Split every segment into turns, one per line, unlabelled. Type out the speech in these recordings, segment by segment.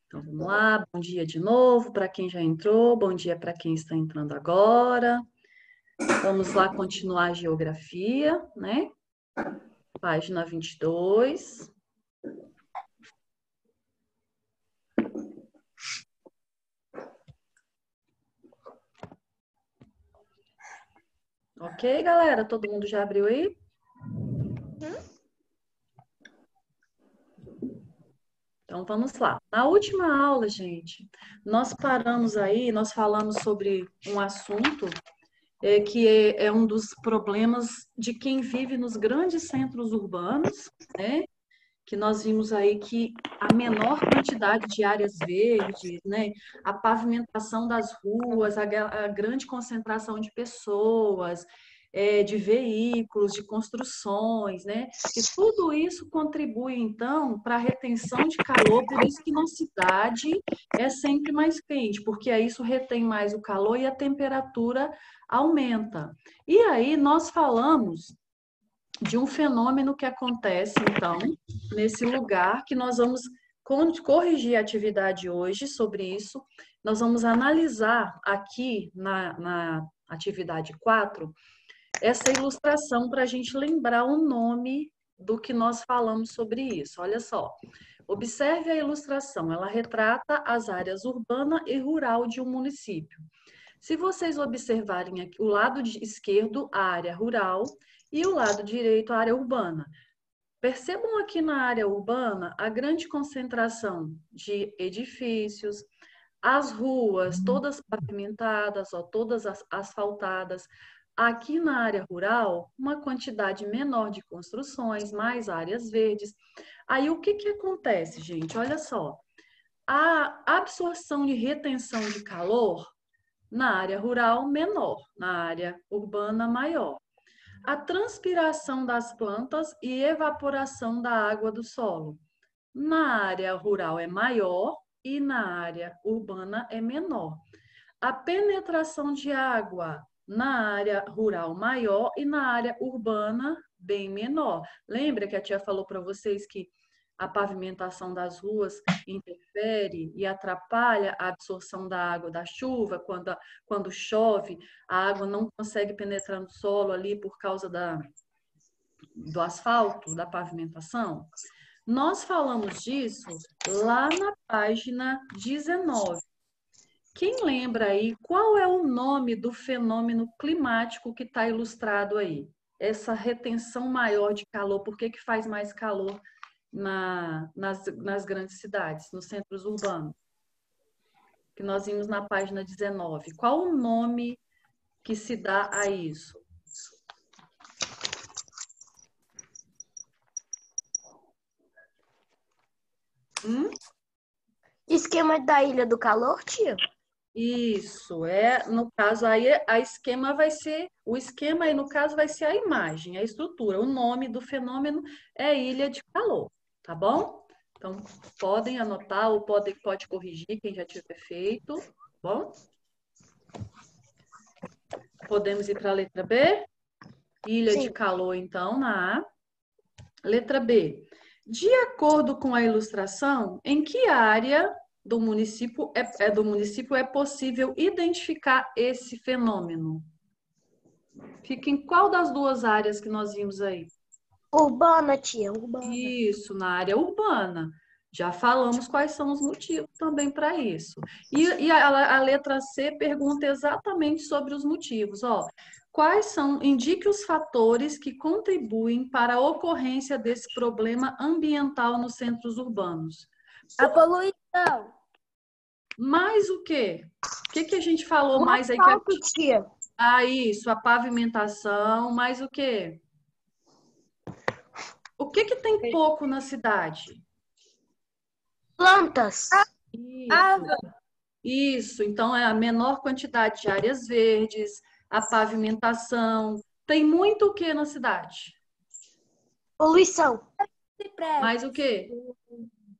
Então, vamos lá. Bom dia de novo para quem já entrou, bom dia para quem está entrando agora. Vamos lá continuar a geografia, né? Página 22. Ok, galera? Todo mundo já abriu aí? Então, vamos lá. Na última aula, gente, nós paramos aí, nós falamos sobre um assunto que é um dos problemas de quem vive nos grandes centros urbanos, né? Que nós vimos aí que a menor quantidade de áreas verdes, né? A pavimentação das ruas, a grande concentração de pessoas, de veículos, de construções, né? Que tudo isso contribui, então, para a retenção de calor, por isso que na cidade é sempre mais quente, porque aí isso retém mais o calor e a temperatura aumenta. E aí nós falamos de um fenômeno que acontece, então, nesse lugar, que nós vamos corrigir a atividade hoje sobre isso. Nós vamos analisar aqui na atividade 4 essa ilustração para a gente lembrar o nome do que nós falamos sobre isso. Olha só. Observe a ilustração, ela retrata as áreas urbana e rural de um município. Se vocês observarem aqui o lado esquerdo, a área rural, e o lado direito, a área urbana. Percebam aqui na área urbana a grande concentração de edifícios, as ruas todas pavimentadas, ó, todas asfaltadas. Aqui na área rural, uma quantidade menor de construções, mais áreas verdes. Aí o que acontece, gente? Olha só. A absorção e retenção de calor na área rural, menor, na área urbana, maior. A transpiração das plantas e evaporação da água do solo. Na área rural é maior e na área urbana é menor. A penetração de água na área rural maior e na área urbana bem menor. Lembra que a tia falou para vocês que a pavimentação das ruas interfere e atrapalha a absorção da água da chuva, quando chove, a água não consegue penetrar no solo ali por causa do asfalto, da pavimentação? Nós falamos disso lá na página 19. Quem lembra aí qual é o nome do fenômeno climático que está ilustrado aí? Essa retenção maior de calor, por que faz mais calor nas grandes cidades, nos centros urbanos? Que nós vimos na página 19. Qual o nome que se dá a isso?
Esquema da Ilha do Calor, tia?
Isso, no caso aí, o esquema aí no caso vai ser a imagem, a estrutura. O nome do fenômeno é ilha de calor, tá bom? Então, podem anotar ou pode corrigir quem já tiver feito, tá bom? Podemos ir para a letra B? Ilha
Sim.
de calor, então, na A. Letra B. De acordo com a ilustração, em que área do município é possível identificar esse fenômeno? Fica em qual das duas áreas que nós vimos aí?
Urbana, tia, urbana.
Isso, na área urbana. Já falamos quais são os motivos também para isso. E a letra C pergunta exatamente sobre os motivos. Ó, indique os fatores que contribuem para a ocorrência desse problema ambiental nos centros urbanos.
A poluição.
Mais o quê? O que a gente falou
O
mais aí?
asfalto, tia.
Isso, a pavimentação, mais o quê? O que tem pouco na cidade?
Plantas.
Isso, então é a menor quantidade de áreas verdes, a pavimentação. Tem muito o que na cidade?
Poluição.
Mais o quê?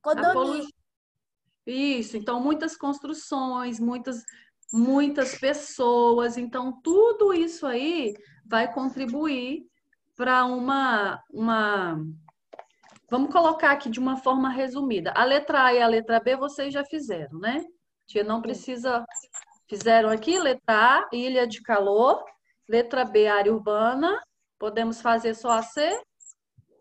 Condomínio.
Isso, então muitas construções, muitas pessoas. Então, tudo isso aí vai contribuir para Vamos colocar aqui de uma forma resumida. A letra A e a letra B vocês já fizeram, né? Tia, não precisa. Fizeram aqui, letra A, ilha de calor. Letra B, área urbana. Podemos fazer só a C?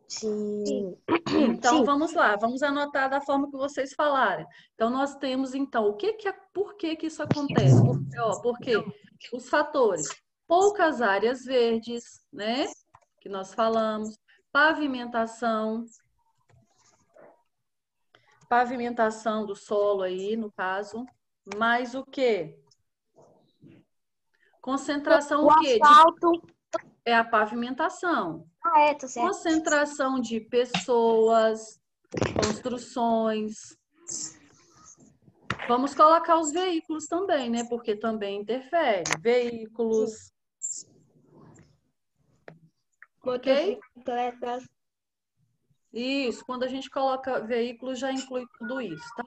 Sim.
Então,
Sim.
vamos lá. Vamos anotar da forma que vocês falaram. Então, nós temos, então, por que que isso acontece? Porque os fatores, poucas áreas verdes, né? Que nós falamos. Pavimentação do solo aí, no caso. Mais o quê? Concentração
O
o quê?
asfalto.
É a pavimentação.
Ah, é, tá certo.
Concentração de pessoas, construções. Vamos colocar os veículos também, né? Porque também interfere. Veículos, ok?
Motocicletas.
Isso, quando a gente coloca veículos, já inclui tudo isso, tá?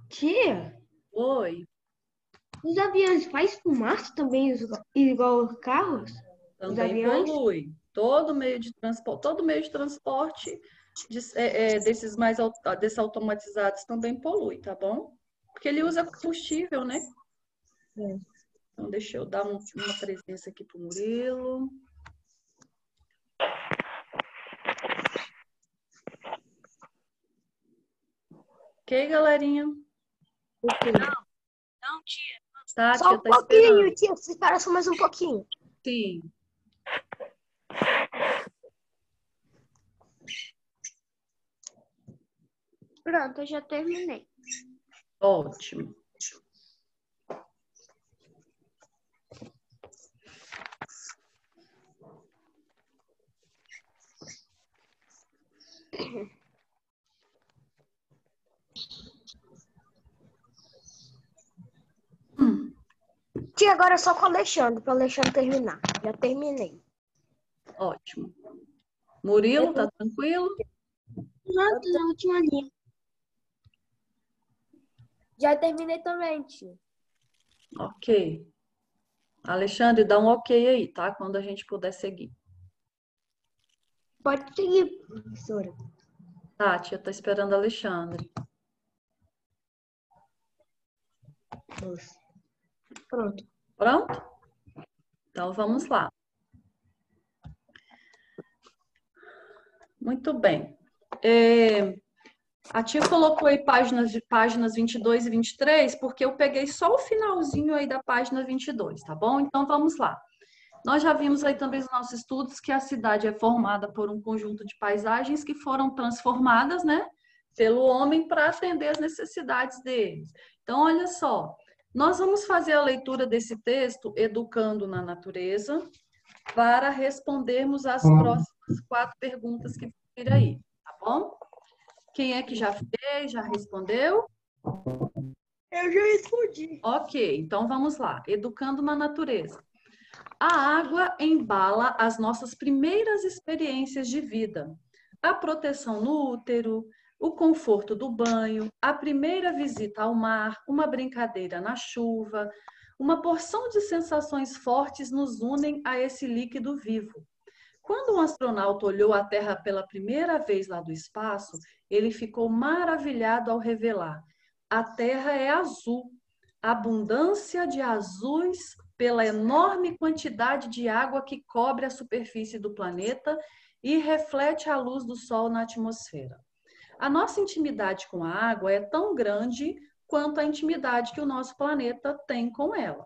Tia,
Oi,
os aviões fazem fumaça também, igual os carros? Os
também
aviões?
polui. Todo meio de transporte desses automatizados também polui, tá bom? Porque ele usa combustível, né?
É.
Então, deixa eu dar uma presença aqui pro Murilo. Ok, galerinha?
Não, tia.
Tá,
Só
tia,
um
tá esperando.
pouquinho, tia. Você espera só mais um pouquinho.
Sim,
Pronto, eu já terminei.
ótimo.
Tia, agora é só com o Alexandre, para o Alexandre terminar. Já terminei.
Ótimo. Murilo, tá tranquilo?
Pronto, na última linha.
Já terminei também, tia.
Ok. Alexandre, dá um ok aí, tá? Quando a gente puder seguir.
Pode seguir, professora.
Tá, tia, tá esperando Alexandre.
Pronto.
Pronto? Então, vamos lá. Muito bem. A tia colocou aí páginas 22 e 23, porque eu peguei só o finalzinho aí da página 22, tá bom? Então, vamos lá. Nós já vimos aí também nos nossos estudos que a cidade é formada por um conjunto de paisagens que foram transformadas, né, pelo homem para atender as necessidades deles. Então, olha só, nós vamos fazer a leitura desse texto, Educando na Natureza, para respondermos as próximas 4 perguntas que vão vir aí, tá bom? Quem é que já fez, já respondeu?
Eu já respondi.
Ok, então vamos lá. Educando na Natureza. A água embala as nossas primeiras experiências de vida. A proteção no útero, o conforto do banho, a primeira visita ao mar, uma brincadeira na chuva, uma porção de sensações fortes nos unem a esse líquido vivo. Quando um astronauta olhou a Terra pela primeira vez lá do espaço, ele ficou maravilhado ao revelar: a Terra é azul, abundância de azuis pela enorme quantidade de água que cobre a superfície do planeta e reflete a luz do Sol na atmosfera. A nossa intimidade com a água é tão grande quanto a intimidade que o nosso planeta tem com ela.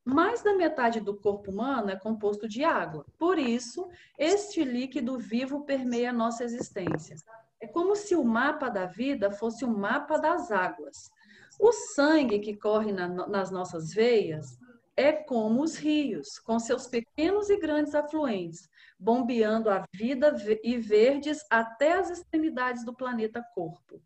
Mais da metade do corpo humano é composto de água. Por isso, este líquido vivo permeia a nossa existência. É como se o mapa da vida fosse o mapa das águas. O sangue que corre nas nossas veias é como os rios, com seus pequenos e grandes afluentes, bombeando a vida e verdes até as extremidades do planeta corpo,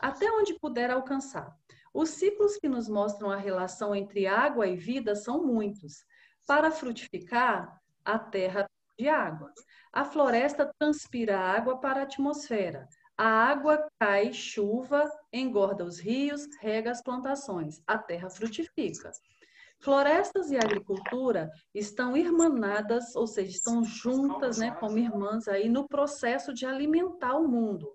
até onde puder alcançar. Os ciclos que nos mostram a relação entre água e vida são muitos. Para frutificar, a terra de água. A floresta transpira água para a atmosfera. A água cai, chuva, engorda os rios, rega as plantações. A terra frutifica. Florestas e agricultura estão irmanadas, ou seja, estão juntas, né, como irmãs aí no processo de alimentar o mundo.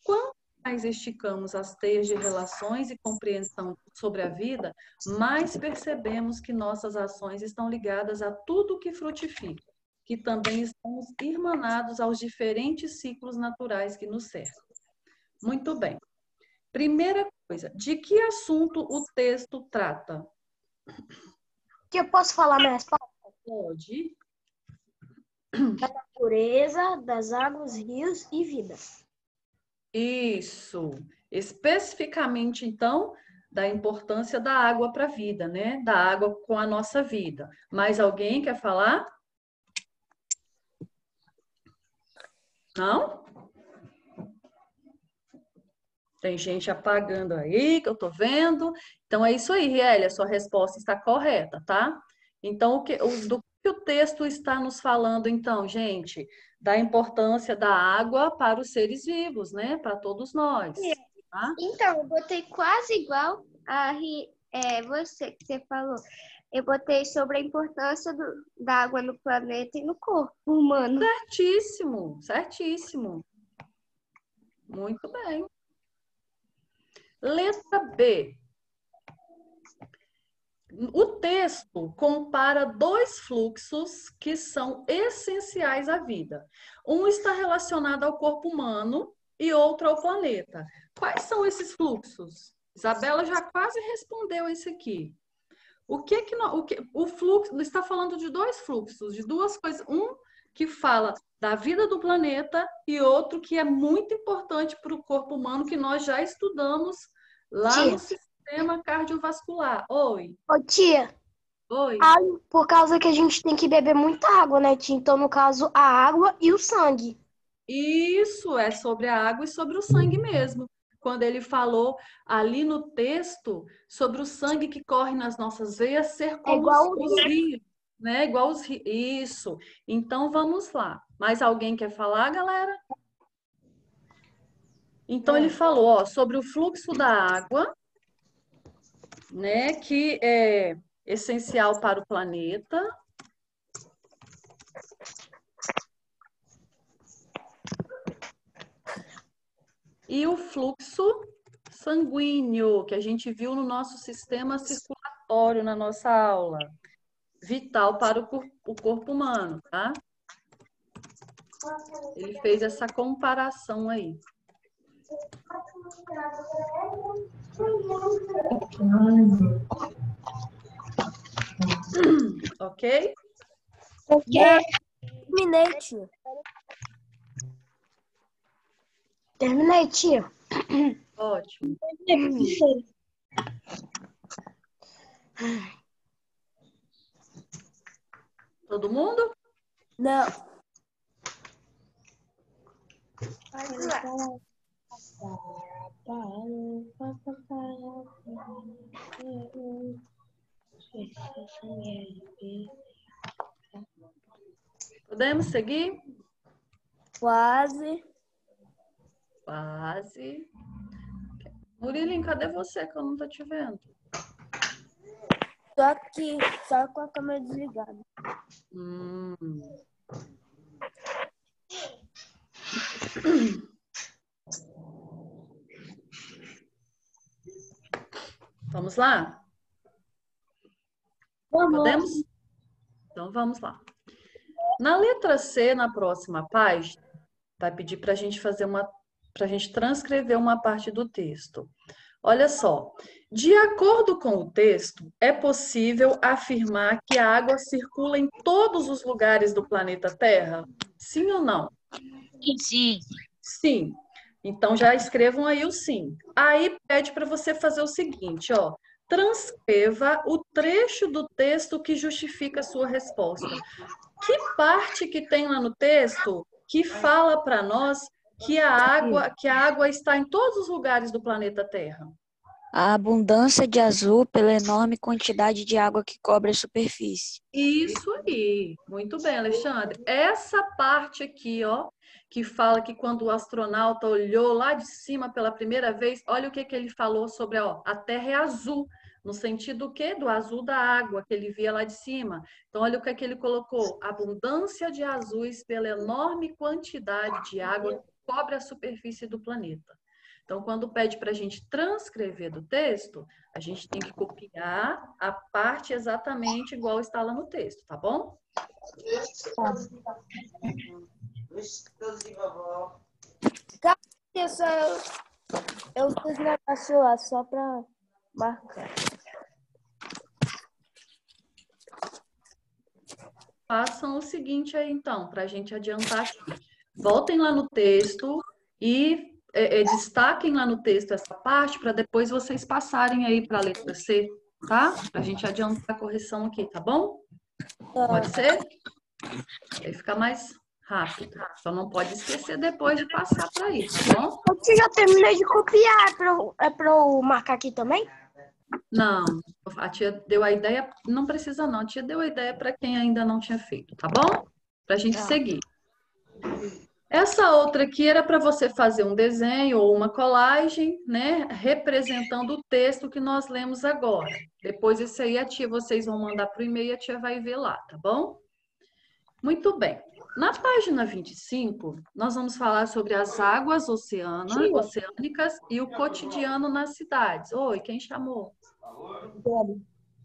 Quanto mais esticamos as teias de relações e compreensão sobre a vida, mais percebemos que nossas ações estão ligadas a tudo que frutifica, que também estamos irmanados aos diferentes ciclos naturais que nos cercam. Muito bem. Primeira coisa, de que assunto o texto trata?
Que eu posso falar minha resposta?
Pode.
Da natureza, das águas, rios e vida.
Isso. Especificamente, então, da importância da água para a vida, né? Da água com a nossa vida. Mais alguém quer falar? Não? Tem gente apagando aí, que eu tô vendo. Então, é isso aí, Riélia, a sua resposta está correta, tá? Então, do que o texto está nos falando, então, gente? Da importância da água para os seres vivos, né? Para todos nós, tá?
Então, eu botei quase igual você que você falou. Eu botei sobre a importância da água no planeta e no corpo humano.
Certíssimo, certíssimo. Muito bem. Letra B. O texto compara dois fluxos que são essenciais à vida. Um está relacionado ao corpo humano e outro ao planeta. Quais são esses fluxos? Isabela já quase respondeu isso aqui. O fluxo está falando de dois fluxos, de duas coisas. Um que fala da vida do planeta e outro que é muito importante para o corpo humano, que nós já estudamos lá no sistema cardiovascular. Oi.
Ô, tia.
Oi.
Por causa que a gente tem que beber muita água, né, tia? Então, no caso, a água e o sangue.
Isso é sobre a água e sobre o sangue mesmo. Quando ele falou ali no texto sobre o sangue que corre nas nossas veias ser como os rios, né? Igual os rios. Isso. Então vamos lá. Mais alguém quer falar, galera? Então ele falou, ó, sobre o fluxo da água, né, que é essencial para o planeta. E o fluxo sanguíneo, que a gente viu no nosso sistema circulatório na nossa aula. Vital para o corpo humano, tá? Ele fez essa comparação aí. Ok?
Terminei, tia. Terminei, tia.
Ótimo. Todo mundo?
Não.
Podemos seguir?
Quase.
Quase. Murilinho, cadê você que eu não tô te vendo?
Tô aqui, só com a câmera desligada.
Vamos lá? Podemos? Então vamos lá. Na letra C, na próxima página, vai pedir para a gente para a gente transcrever uma parte do texto. Olha só, de acordo com o texto, é possível afirmar que a água circula em todos os lugares do planeta Terra? Sim ou não?
Sim.
Sim. Então já escrevam aí o sim. Aí pede para você fazer o seguinte, ó. Transcreva o trecho do texto que justifica a sua resposta. Que parte que tem lá no texto que fala para nós que a água está em todos os lugares do planeta Terra?
A abundância de azul pela enorme quantidade de água que cobre a superfície.
Isso aí. Muito bem, Alexandre. Essa parte aqui, ó, que fala que quando o astronauta olhou lá de cima pela primeira vez, olha o que ele falou sobre, ó, a Terra é azul. No sentido do quê? Do azul da água que ele via lá de cima. Então, olha o que é que ele colocou. Abundância de azuis pela enorme quantidade de água que cobre a superfície do planeta. Então, quando pede para a gente transcrever do texto, a gente tem que copiar a parte exatamente igual está lá no texto, tá bom?
Eu fiz um negócio lá só pra marcar.
Façam o seguinte aí, então, para a gente adiantar aqui. Voltem lá no texto e destaquem lá no texto essa parte para depois vocês passarem aí para a letra C, tá? Para a gente adiantar a correção aqui, tá bom? Pode ser? Aí fica mais rápido. Só não pode esquecer depois de passar para aí, tá bom?
Você já terminei de copiar, é pra eu marcar aqui também?
Não, a tia deu a ideia, não precisa não, a tia deu a ideia para quem ainda não tinha feito, tá bom? Para a gente seguir. Essa outra aqui era para você fazer um desenho ou uma colagem, né, representando o texto que nós lemos agora. Depois esse aí vocês vão mandar para o e-mail e a tia vai ver lá, tá bom? Muito bem. Na página 25, nós vamos falar sobre as águas oceânicas e o cotidiano nas cidades. Oi, quem chamou?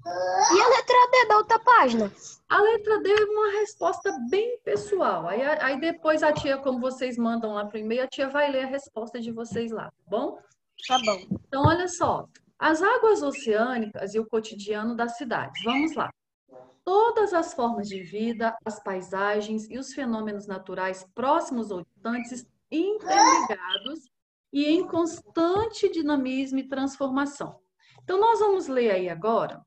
E a letra D da outra página?
A letra D é uma resposta bem pessoal. Aí depois a tia, como vocês mandam lá para o e-mail, a tia vai ler a resposta de vocês lá, tá bom?
Tá bom.
Então, olha só. As águas oceânicas e o cotidiano das cidades. Vamos lá. Todas as formas de vida, as paisagens e os fenômenos naturais próximos ou distantes, interligados e em constante dinamismo e transformação. Então, nós vamos ler aí agora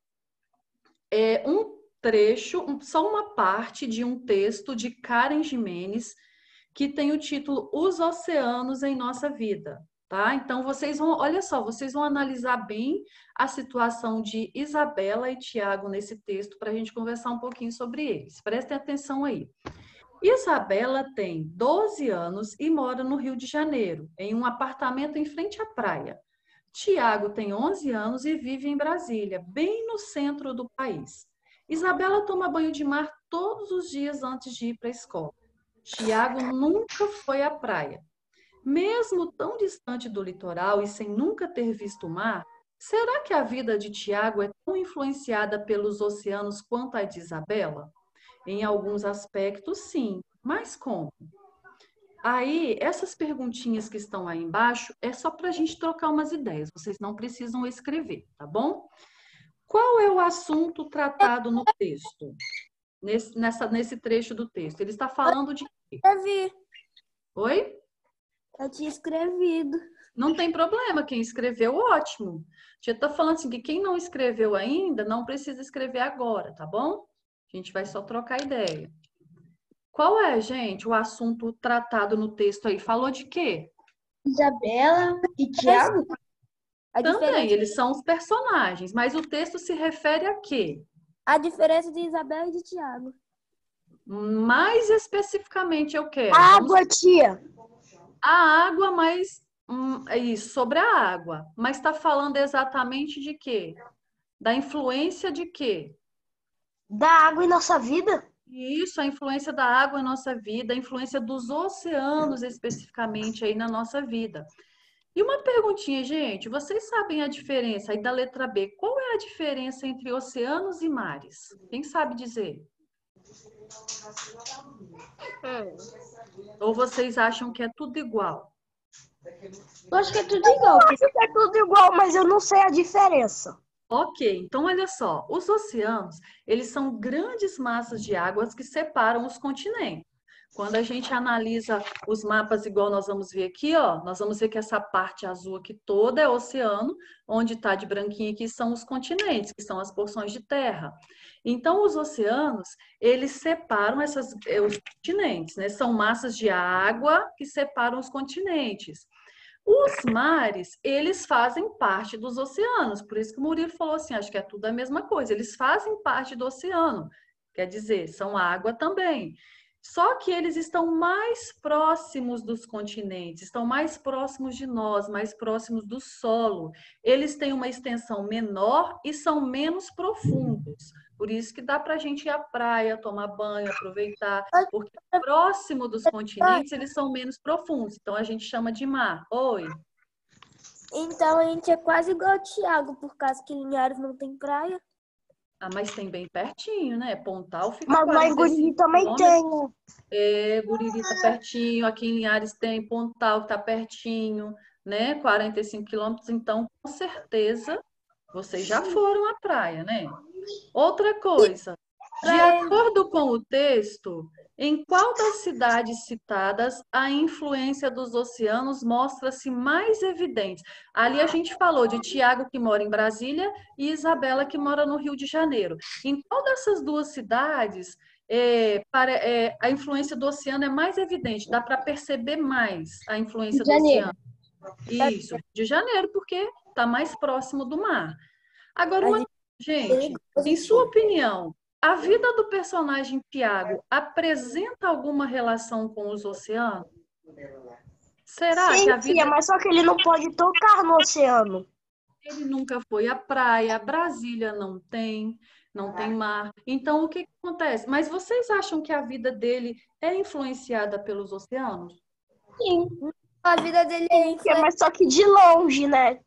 um trecho, só uma parte de um texto de Karen Jimenez, que tem o título Os Oceanos em Nossa Vida. Tá? Então, vocês vão, olha só, vocês vão analisar bem a situação de Isabela e Tiago nesse texto para a gente conversar um pouquinho sobre eles. Prestem atenção aí. Isabela tem 12 anos e mora no Rio de Janeiro, em um apartamento em frente à praia. Tiago tem 11 anos e vive em Brasília, bem no centro do país. Isabela toma banho de mar todos os dias antes de ir para a escola. Tiago nunca foi à praia. Mesmo tão distante do litoral e sem nunca ter visto o mar, será que a vida de Tiago é tão influenciada pelos oceanos quanto a de Isabela? Em alguns aspectos, sim, mas como? Aí, essas perguntinhas que estão aí embaixo é só para a gente trocar umas ideias, vocês não precisam escrever, tá bom? Qual é o assunto tratado no texto? Nesse trecho do texto? Ele está falando de quê? Oi?
Eu tinha escrevido.
Não tem problema, quem escreveu, ótimo. Já está falando assim que quem não escreveu ainda não precisa escrever agora, tá bom? A gente vai só trocar ideia. Qual é, gente, o assunto tratado no texto aí? Falou de quê?
Isabela e Tiago?
Também, eles são os personagens, mas o texto se refere a quê?
A diferença de Isabela e de Tiago.
Mais especificamente eu quero.
A água, tia.
A água, mas isso, sobre a água. Mas está falando exatamente de quê? Da influência de quê?
Da água em nossa vida?
Isso, a influência da água em nossa vida, a influência dos oceanos especificamente aí na nossa vida. E uma perguntinha, gente, vocês sabem a diferença aí da letra B? Qual é a diferença entre oceanos e mares? Quem sabe dizer? Ou vocês acham que é tudo igual?
Eu acho que é tudo igual. Eu acho que é tudo igual, mas eu não sei a diferença.
Ok, então olha só, os oceanos, eles são grandes massas de águas que separam os continentes. Quando a gente analisa os mapas igual nós vamos ver aqui, ó, nós vamos ver que essa parte azul aqui toda é oceano, onde está de branquinho aqui são os continentes, que são as porções de terra. Então, os oceanos, eles separam os continentes, né? São massas de água que separam os continentes. Os mares, eles fazem parte dos oceanos, por isso que o Murilo falou assim, acho que é tudo a mesma coisa, eles fazem parte do oceano, quer dizer, são água também. Só que eles estão mais próximos dos continentes, estão mais próximos de nós, mais próximos do solo. Eles têm uma extensão menor e são menos profundos. Por isso que dá para a gente ir à praia, tomar banho, aproveitar, porque próximo dos continentes eles são menos profundos. Então a gente chama de mar. Oi.
Então a gente é quase igual ao Thiago, por causa que Linhares não tem praia.
Ah, mas tem bem pertinho, né? Pontal fica
Mas lá em
45
Guriri também tem,
quilômetros.
né?
Guriri tá pertinho, aqui em Linhares tem Pontal que tá pertinho, né? 45 quilômetros, então com certeza vocês já foram à praia, né? Outra coisa, de acordo com o texto, em qual das cidades citadas a influência dos oceanos mostra-se mais evidente? Ali a gente falou de Tiago, que mora em Brasília, e Isabela, que mora no Rio de Janeiro. Em qual dessas duas cidades a influência do oceano é mais evidente? Dá para perceber mais a influência do oceano? Isso, Rio de Janeiro, porque está mais próximo do mar. Agora, gente, em sua opinião, a vida do personagem Tiago apresenta alguma relação com os oceanos? Será que a
Sim,
vida
mas só que ele não pode tocar no oceano.
dele nunca foi à praia? Brasília não tem mar. Então, o que que acontece? Mas vocês acham que a vida dele é influenciada pelos oceanos?
Sim,
A vida dele é
mas só que de longe, né?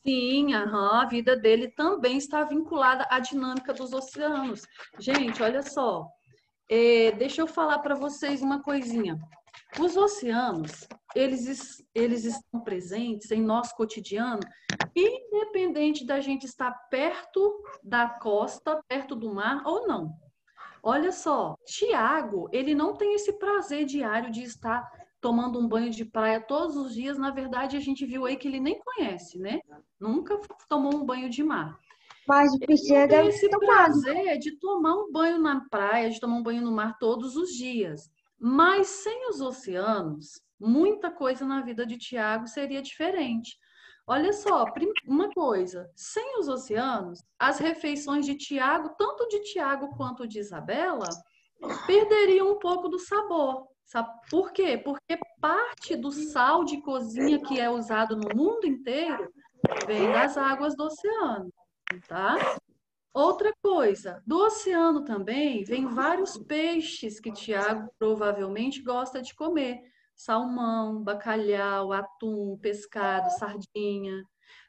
Sim, a vida dele também está vinculada à dinâmica dos oceanos. Gente, olha só, deixa eu falar para vocês uma coisinha. Os oceanos, eles estão presentes em nosso cotidiano, independente da gente estar perto da costa, perto do mar ou não. Olha só, Tiago, ele não tem esse prazer diário de estar tomando um banho de praia todos os dias. Na verdade, a gente viu aí que ele nem conhece, né? Nunca tomou um banho de mar.
Mas o
Ele tem esse prazer de tomar um banho na praia, de tomar um banho no mar todos os dias. Mas sem os oceanos, muita coisa na vida de Tiago seria diferente. Olha só, uma coisa, sem os oceanos, as refeições de Tiago, tanto de Tiago quanto de Isabela, perderiam um pouco do sabor. Sabe por quê? Porque parte do sal de cozinha que é usado no mundo inteiro vem das águas do oceano, tá? Outra coisa, do oceano também vem vários peixes que Tiago provavelmente gosta de comer. Salmão, bacalhau, atum, pescado, sardinha.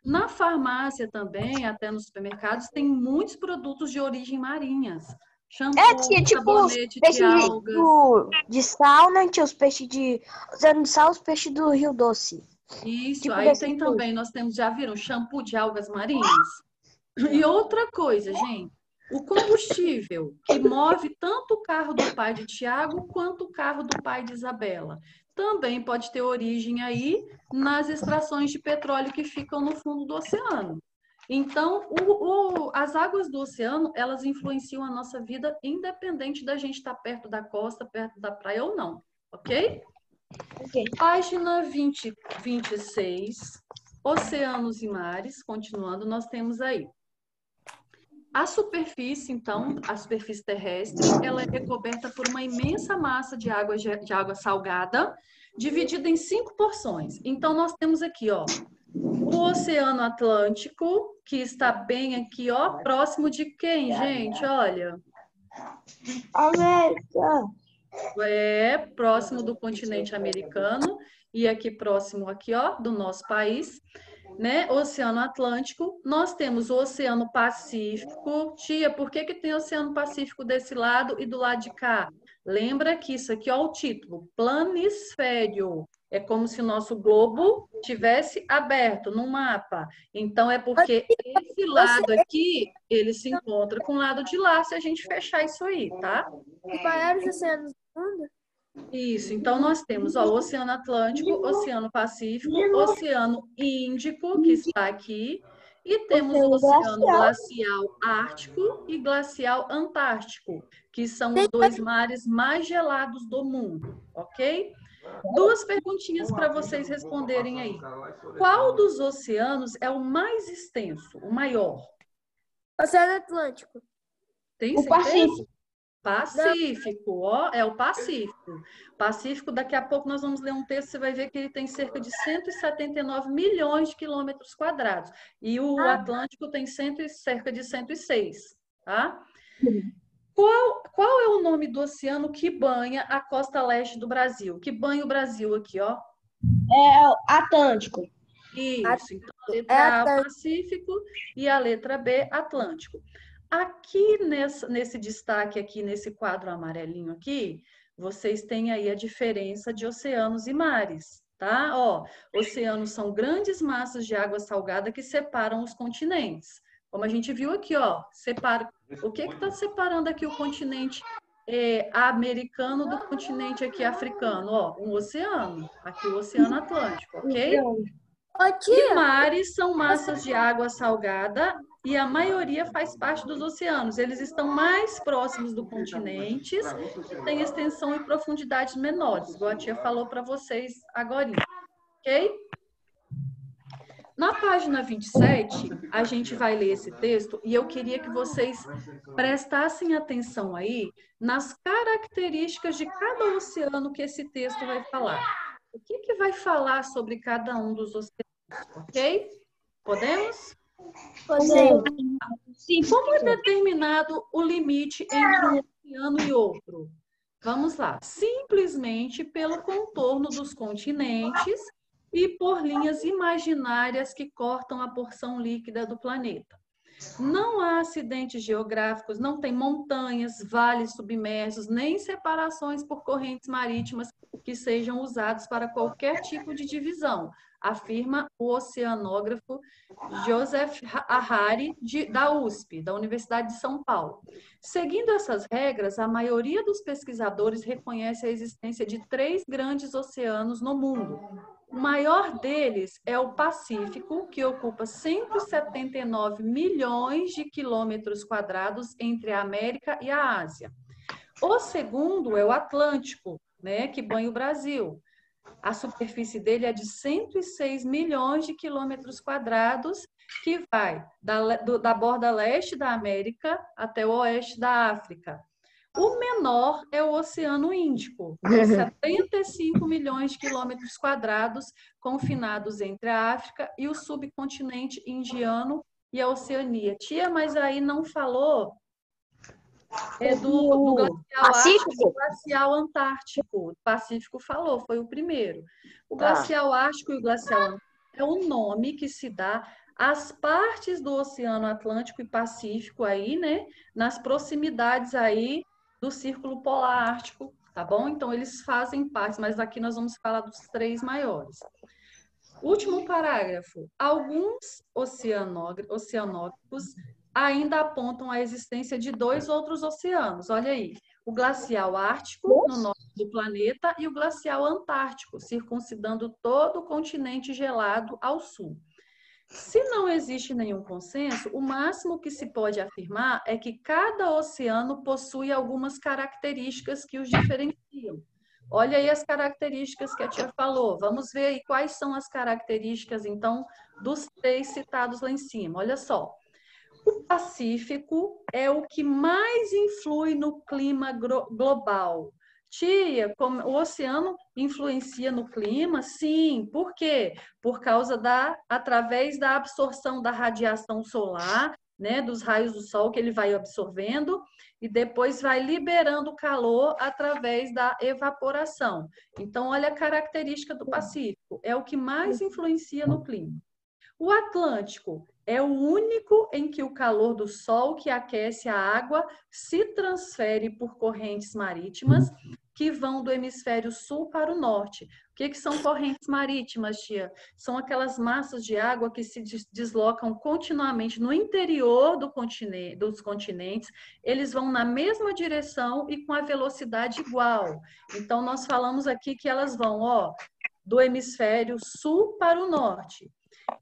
Na farmácia também, até nos supermercados, tem muitos produtos de origem marinhas. Shampoo,
tipo os
sabonete de
peixes
algas.
de sal, né? Tinha os peixes de oceano de sal, os peixes do Rio Doce.
Isso,
Tipo
aí
desse
tem
tipo.
também, nós temos, já viram, shampoo de algas marinhas? E outra coisa, gente, o combustível que move tanto o carro do pai de Tiago quanto o carro do pai de Isabela também pode ter origem aí nas extrações de petróleo que ficam no fundo do oceano. Então, as águas do oceano, elas influenciam a nossa vida independente da gente estar perto da costa, perto da praia ou não, ok? Página 26, Oceanos e Mares, continuando, nós temos aí. A superfície, então, a superfície terrestre, ela é recoberta por uma imensa massa de água salgada, dividida em 5 porções. Então, nós temos aqui, ó, o Oceano Atlântico, que está bem aqui, ó, próximo de quem, gente? Olha.
América.
Próximo do continente americano e aqui próximo aqui, ó, do nosso país, né? Oceano Atlântico. Nós temos o Oceano Pacífico. Tia, por que que tem Oceano Pacífico desse lado e do lado de cá? Lembra que isso aqui, ó, o título, planisfério. É como se o nosso globo tivesse aberto no mapa. Então, é porque esse lado aqui, ele se encontra com o lado de lá, se a gente fechar isso aí, tá?
os maiores oceanos do mundo.
Isso, então nós temos ó, o Oceano Atlântico, Oceano Pacífico, Oceano Índico, que está aqui, e temos o Oceano Glacial Ártico e Glacial Antártico, que são os dois mares mais gelados do mundo, ok? Duas perguntinhas para vocês responderem aí. Qual dos oceanos é o mais extenso, o maior?
Oceano Atlântico.
Tem
O
certeza?
Pacífico.
Pacífico, ó, é o Pacífico. Pacífico, daqui a pouco nós vamos ler um texto, você vai ver que ele tem cerca de 179 milhões de quilômetros quadrados. E o Atlântico tem cerca de 106, tá? Qual é o nome do oceano que banha a costa leste do Brasil? Que banha o Brasil aqui, ó?
É o Atlântico.
Isso, então a letra A, Pacífico, e a letra B, Atlântico. Aqui nesse destaque aqui, nesse quadro amarelinho aqui, vocês têm aí a diferença de oceanos e mares, tá? Ó, oceanos são grandes massas de água salgada que separam os continentes. Como a gente viu aqui, ó, o que está separando aqui o continente americano do continente aqui africano? Ó, um oceano, aqui o Oceano Atlântico, ok? E mares são massas de água salgada e a maioria faz parte dos oceanos. Eles estão mais próximos do continentes e têm extensão e profundidades menores, igual a tia falou para vocês agora, ok? Na página 27, a gente vai ler esse texto e eu queria que vocês prestassem atenção aí nas características de cada oceano que esse texto vai falar. O que vai falar sobre cada um dos oceanos, ok? Podemos? Sim. Como é determinado o limite entre um oceano e outro? Vamos lá. Simplesmente pelo contorno dos continentes e por linhas imaginárias que cortam a porção líquida do planeta. Não há acidentes geográficos, não tem montanhas, vales submersos, nem separações por correntes marítimas que sejam usados para qualquer tipo de divisão, afirma o oceanógrafo Joseph Ahari, da USP, da Universidade de São Paulo. Seguindo essas regras, a maioria dos pesquisadores reconhece a existência de 3 grandes oceanos no mundo. O maior deles é o Pacífico, que ocupa 179 milhões de quilômetros quadrados entre a América e a Ásia. O segundo é o Atlântico, né, que banha o Brasil. A superfície dele é de 106 milhões de quilômetros quadrados, que vai da borda leste da América até o oeste da África. O menor é o Oceano Índico, com 75 milhões de quilômetros quadrados, confinados entre a África e o subcontinente indiano e a Oceania. Tia, mas aí não falou do glacial ártico e do glacial antártico. O Pacífico falou, foi o primeiro. O glacial ártico e o glacial antártico é o nome que se dá às partes do Oceano Atlântico e Pacífico aí, né? Nas proximidades aí do Círculo Polar Ártico, tá bom? Então, eles fazem parte, mas aqui nós vamos falar dos 3 maiores. Último parágrafo. Alguns oceanógrafos ainda apontam a existência de 2 outros oceanos. Olha aí, o glacial ártico, no norte do planeta, e o glacial antártico, circuncidando todo o continente gelado ao sul. Se não existe nenhum consenso, o máximo que se pode afirmar é que cada oceano possui algumas características que os diferenciam. Olha aí as características que a tia falou. Vamos ver aí quais são as características, então, dos 3 citados lá em cima. Olha só. O Pacífico é o que mais influi no clima global. Tia, o oceano influencia no clima? Sim. Por quê? Através da absorção da radiação solar, né, dos raios do sol que ele vai absorvendo e depois vai liberando calor através da evaporação. Então, olha a característica do Pacífico, é o que mais influencia no clima. O Atlântico é o único em que o calor do sol que aquece a água se transfere por correntes marítimas que vão do hemisfério sul para o norte. O que são correntes marítimas, tia? São aquelas massas de água que se deslocam continuamente no interior dos continentes. Eles vão na mesma direção e com a velocidade igual. Então, nós falamos aqui que elas vão, ó, do hemisfério sul para o norte.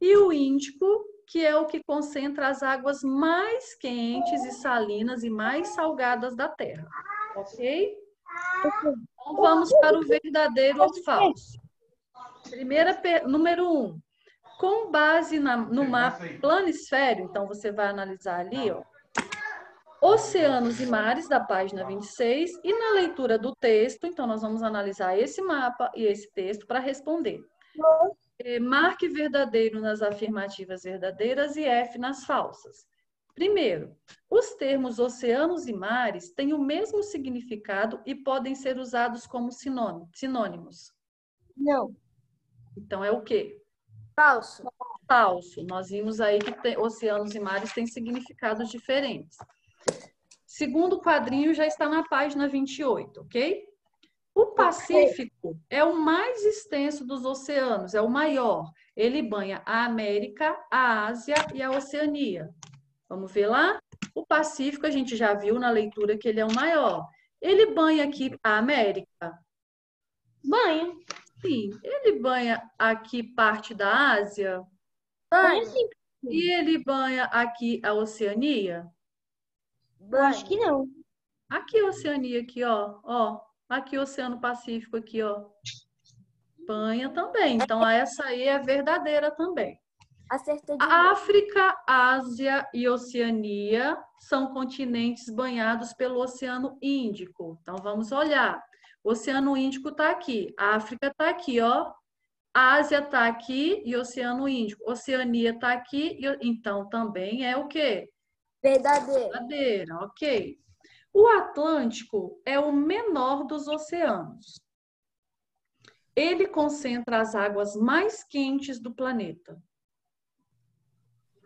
E o Índico, que é o que concentra as águas mais quentes e salinas e mais salgadas da Terra. Ok? Então, vamos para o verdadeiro ou falso. Número 1. Com base no mapa planisfério, então você vai analisar ali, ó. Oceanos e mares, da página 26, e na leitura do texto, então nós vamos analisar esse mapa e esse texto para responder. Marque verdadeiro nas afirmativas verdadeiras e F nas falsas. Primeiro, os termos oceanos e mares têm o mesmo significado e podem ser usados como sinônimos.
Não.
Então, é o quê?
Falso.
Falso. Nós vimos aí que oceanos e mares têm significados diferentes. Segundo quadrinho já está na página 28, ok? O Pacífico é o mais extenso dos oceanos, é o maior. Ele banha a América, a Ásia e a Oceania. Vamos ver lá? O Pacífico, a gente já viu na leitura que ele é o maior. Ele banha aqui a América?
Banha.
Sim. Ele banha aqui parte da Ásia?
Banha.
Sim.
E ele banha aqui a Oceania?
Eu acho que não.
Aqui a Oceania, aqui, ó. Ó. Aqui o Oceano Pacífico, aqui, ó. Banha também. Então, essa aí é verdadeira também.
Acertei de
A
novo.
África, Ásia e Oceania são continentes banhados pelo Oceano Índico. Então, vamos olhar. O Oceano Índico está aqui. A África está aqui, ó. A Ásia está aqui e Oceano Índico. Oceania está aqui. Então, também é o quê?
Verdadeiro.
Verdadeira, ok. O Atlântico é o menor dos oceanos. Ele concentra as águas mais quentes do planeta.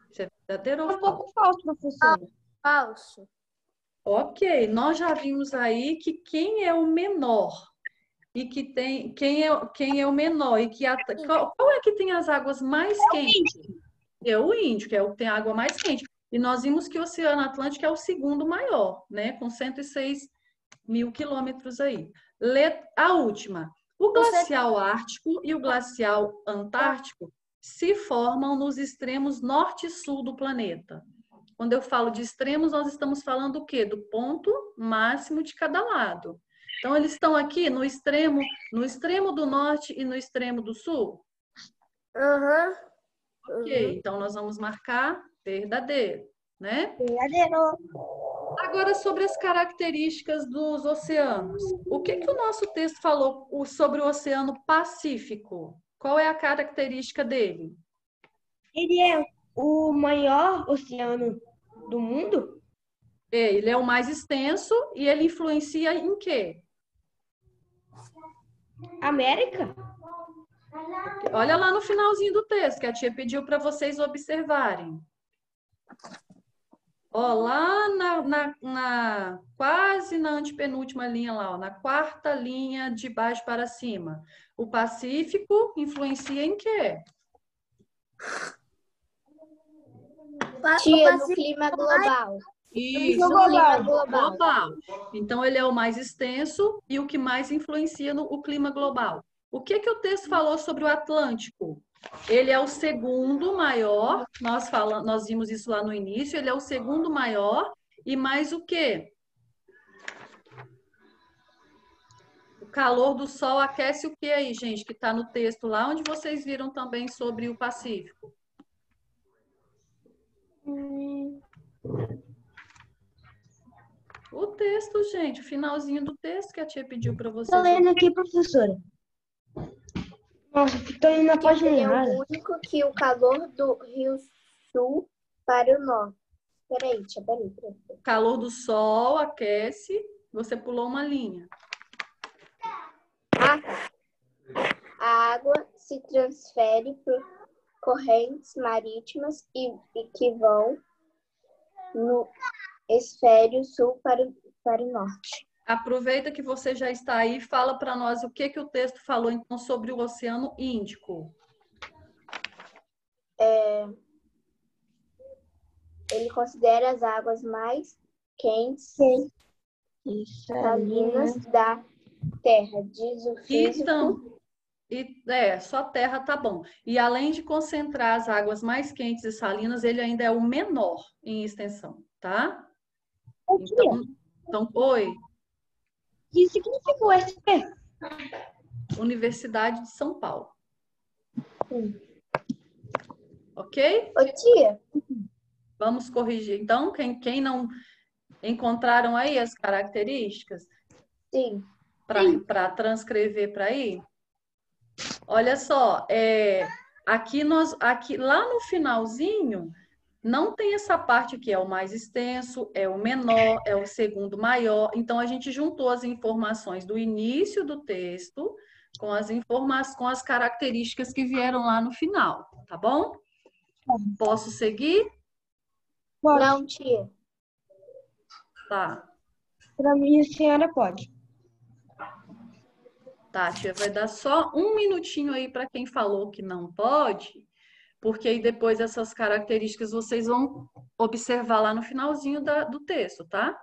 Isso é verdadeiro ou
É um
falso?
pouco falso, professora.
Falso.
Ok, nós já vimos aí que quem é o menor e que tem quem é o menor e que qual é que tem as águas mais quentes? É o Índico, que é o que tem a água mais quente. E nós vimos que o Oceano Atlântico é o segundo maior, né? Com 106 mil quilômetros aí. A última. O glacial ártico e o glacial antártico se formam nos extremos norte e sul do planeta. Quando eu falo de extremos, nós estamos falando do quê? Do ponto máximo de cada lado. Então, eles estão aqui no extremo do norte e no extremo do sul?
Aham.
Ok, então nós vamos marcar verdadeiro, né?
Verdadeiro.
Agora, sobre as características dos oceanos. O que o nosso texto falou sobre o Oceano Pacífico? Qual é a característica dele?
Ele é o maior oceano do mundo?
Ele é o mais extenso e ele influencia em quê?
América?
Olha lá no finalzinho do texto, que a tia pediu para vocês observarem. Ó, lá quase na antepenúltima linha lá, ó, na quarta linha de baixo para cima. O Pacífico influencia em quê?
Tia, no clima global.
Isso,
No clima global.
global. Então, ele é o mais extenso e o que mais influencia no clima global. O que o texto falou sobre o Atlântico? Ele é o segundo maior, nós vimos isso lá no início, ele é o segundo maior e mais o quê? O calor do Sol aquece o que aí, gente, que está no texto lá, onde vocês viram também sobre o Pacífico? O texto, gente, o finalzinho do texto que a tia pediu para vocês.
Tô lendo aqui, professora. Nossa, tô indo na página
Ele é
errada.
o único que o calor do Rio Sul para o norte. Peraí.
O calor do Sol aquece, você pulou uma linha.
A água se transfere por correntes marítimas e que vão no hemisfério sul para o norte.
Aproveita que você já está aí e fala para nós o que o texto falou então sobre o Oceano Índico.
Ele considera as águas mais quentes e salinas da Terra, diz o físico.
Só terra tá bom. E além de concentrar as águas mais quentes e salinas, ele ainda é o menor em extensão, tá? Então, oi.
O que significa o SP?
Universidade de São Paulo. Ok?
Ô, tia,
Vamos corrigir. Então, quem não Encontraram aí as características
Sim.
para transcrever para aí? Olha só, aqui lá no finalzinho não tem essa parte que é o mais extenso, é o menor, é o segundo maior. Então a gente juntou as informações do início do texto com as características que vieram lá no final, tá bom? Posso seguir?
Não, tia.
Tá.
Para mim, a senhora pode.
Tá, tia, vai dar só um minutinho aí para quem falou que não pode, porque aí depois essas características vocês vão observar lá no finalzinho do texto, tá?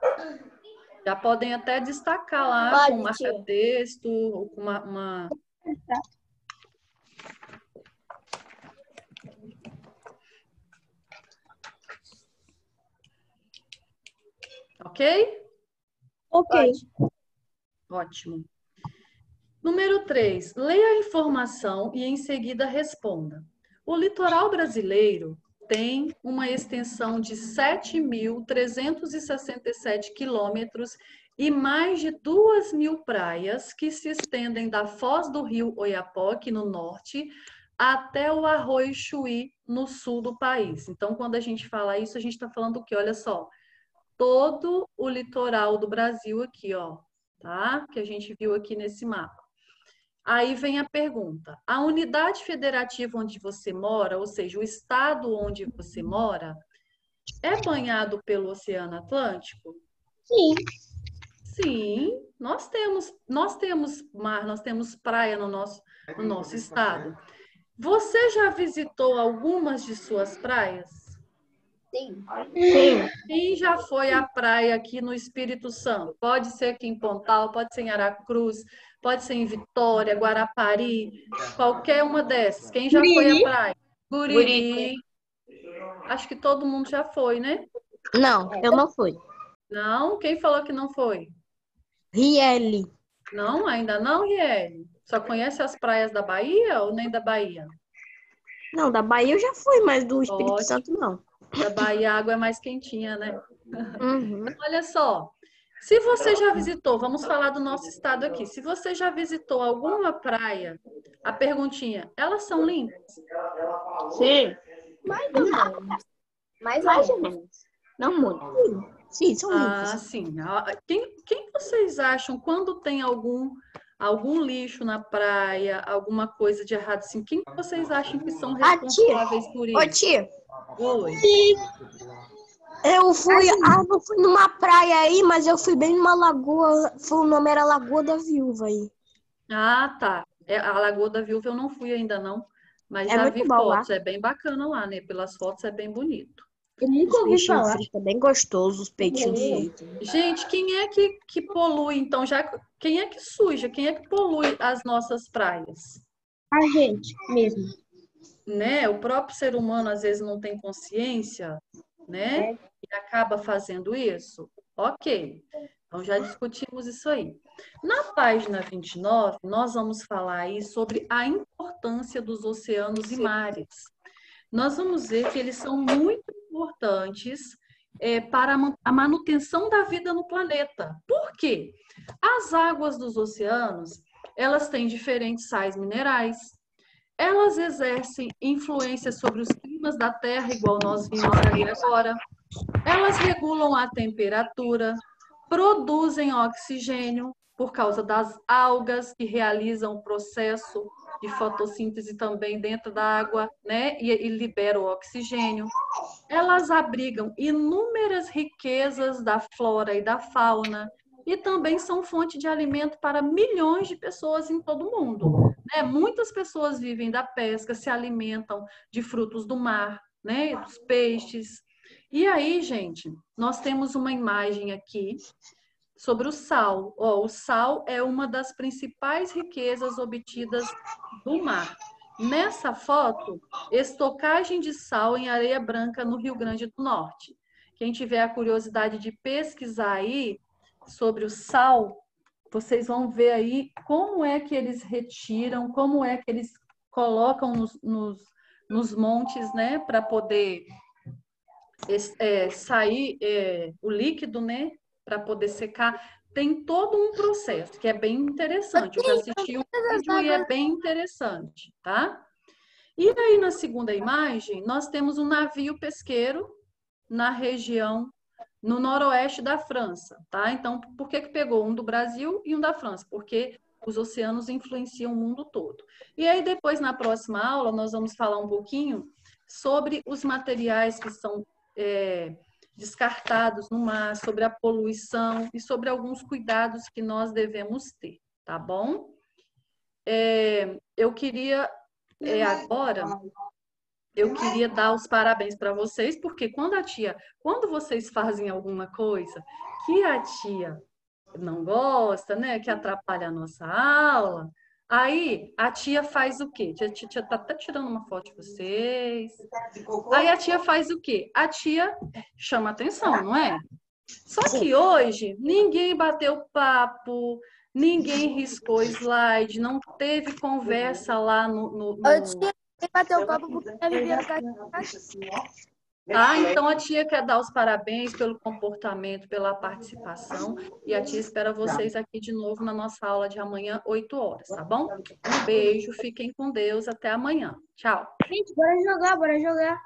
Já podem até destacar lá com
Pode, tia.
marca-texto ou com uma... Ok?
Ok.
Ótimo. Número 3. Leia a informação e em seguida responda. O litoral brasileiro tem uma extensão de 7.367 quilômetros e mais de 2.000 praias que se estendem da foz do rio Oiapoque, no norte, até o Arroio Chuí, no sul do país. Então, quando a gente fala isso, a gente está falando o quê? Olha só, todo o litoral do Brasil aqui, ó, tá? Que a gente viu aqui nesse mapa. Aí vem a pergunta: a unidade federativa onde você mora, ou seja, o estado onde você mora, é banhado pelo Oceano Atlântico?
Sim.
Sim, nós temos mar, nós temos praia no nosso estado. Você já visitou algumas de suas praias?
Sim.
Quem já foi à praia aqui no Espírito Santo? Pode ser aqui em Pontal, pode ser em Aracruz, pode ser em Vitória, Guarapari, qualquer uma dessas. Quem já foi à praia? Guriri. Acho que todo mundo já foi, né?
Não, eu não fui.
Não? Quem falou que não foi?
Riele.
Não, ainda não, Riele? Só conhece as praias da Bahia ou nem da Bahia?
Não, da Bahia eu já fui, mas do Espírito
Ótimo.
Santo não.
Da Bahia a água é mais quentinha, né?
Uhum.
Olha só, se você já visitou, vamos falar do nosso estado aqui. Se você já visitou alguma praia, a perguntinha, elas são limpas?
Sim.
Mais ou menos. Mais ou menos. Não muito.
Sim, são limpas.
Ah, sim. Quem vocês acham quando tem algum lixo na praia, alguma coisa de errado assim? Quem vocês acham que são
Ah,
responsáveis por
Ô,
isso?
tia,
Oi.
eu fui, não fui numa praia aí, mas eu fui bem numa lagoa, o nome era Lagoa da Viúva aí.
Ah, tá. A Lagoa da Viúva eu não fui ainda não, mas
É
já
muito
vi
bom lá.
fotos. É bem bacana lá, né? Pelas fotos é bem bonito.
Eu nunca ouvi falar. Os peixinhos fritos, bem gostosos, os peitinhos fritos.
Gente, quem é que polui, então? Quem é que suja? Quem é que polui as nossas praias?
A gente mesmo.
Né? O próprio ser humano, às vezes, não tem consciência, né? E acaba fazendo isso? Ok. Então, já discutimos isso aí. Na página 29, nós vamos falar aí sobre a importância dos oceanos e mares. Nós vamos ver que eles são muito importantes para a manutenção da vida no planeta. Por quê? As águas dos oceanos, elas têm diferentes sais minerais, elas exercem influência sobre os climas da Terra, igual nós vimos ali agora, elas regulam a temperatura, produzem oxigênio por causa das algas que realizam o processo de fotossíntese também dentro da água, né? E liberam o oxigênio. Elas abrigam inúmeras riquezas da flora e da fauna e também são fonte de alimento para milhões de pessoas em todo o mundo. Né? Muitas pessoas vivem da pesca, se alimentam de frutos do mar, né? Dos peixes. E aí, gente, nós temos uma imagem aqui sobre o sal. O sal é uma das principais riquezas obtidas do mar. Nessa foto, estocagem de sal em areia branca no Rio Grande do Norte. Quem tiver a curiosidade de pesquisar aí sobre o sal, vocês vão ver aí como é que eles retiram, como é que eles colocam nos montes, né, para poder sair o líquido, né? Para poder secar. Tem todo um processo que é bem interessante. Eu já assisti um vídeo e é bem interessante, tá? E aí, na segunda imagem, nós temos um navio pesqueiro na região, no noroeste da França, tá? Então, por que pegou um do Brasil e um da França? Porque os oceanos influenciam o mundo todo. E aí, depois, na próxima aula, nós vamos falar um pouquinho sobre os materiais que são descartados no mar, sobre a poluição e sobre alguns cuidados que nós devemos ter, tá bom? Eu queria agora dar os parabéns para vocês, porque quando vocês fazem alguma coisa que a tia não gosta, né, que atrapalha a nossa aula, aí a tia faz o quê? A tia tá até tirando uma foto de vocês. Aí a tia faz o quê? A tia chama atenção, não é? Só que hoje ninguém bateu papo, ninguém riscou slide, não teve conversa lá no...
Quem bateu o papo porque a Viviane tá
Então a tia quer dar os parabéns pelo comportamento, pela participação, e a tia espera vocês aqui de novo na nossa aula de amanhã, 8 horas, tá bom? Um beijo, fiquem com Deus, até amanhã. Tchau.
Gente, bora jogar, bora jogar.